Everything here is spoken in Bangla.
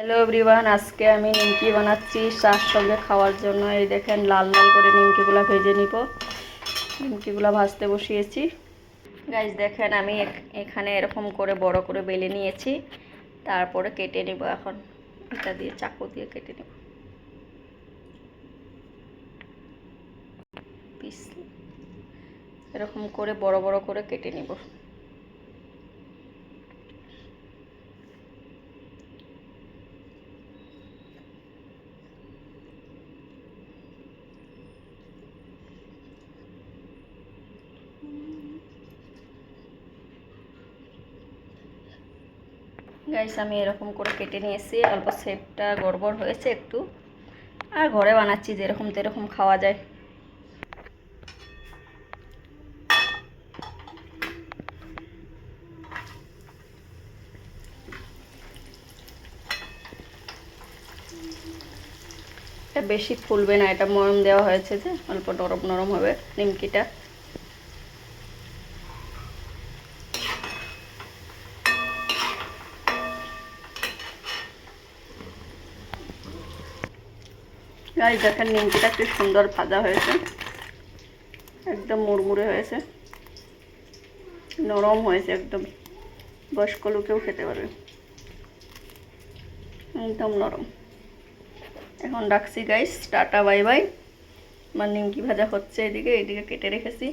হ্যালো এভরিওয়ান, আজকে আমি নিমকি বানাচ্ছি চার সঙ্গে খাওয়ার জন্য। এই দেখেন লাল লাল করে নিমকিগুলো ভেজে নিব। নিমকিগুলো ভাজতে বসিয়েছি। গাইস দেখেন আমি এখানে এরকম করে বড় করে বেলে নিয়েছি, তারপরে কেটে নিব। এখন এটা দিয়ে চাকু দিয়ে কেটে নিব পিস, এরকম করে বড় বড় করে কেটে নিব। গাইস আমি এরকম করে কেটে নিয়েছি। অল্প শেপটা গড়বড় হয়েছে একটু, আর ঘরে বানাচ্ছি যেরকম তেরকম খাওয়া যায়। এটা বেশি ফুলবে না, এটা ময়ম দেওয়া হয়েছে যে অল্প নরম নরম হবে নিমকিটা। গাইস দেখেন নিমকিটা কি সুন্দর ভাজা হয়েছে, একদম মুড়মুড়ে হয়েছে, নরম হয়েছে একদম। বয়স্ক লোকেও খেতে পারবে, একদম নরম। এখন রাখছি গাইস, টাটা বাই বাই। আমার নিমকি ভাজা হচ্ছে, এদিকে কেটে রেখেছি।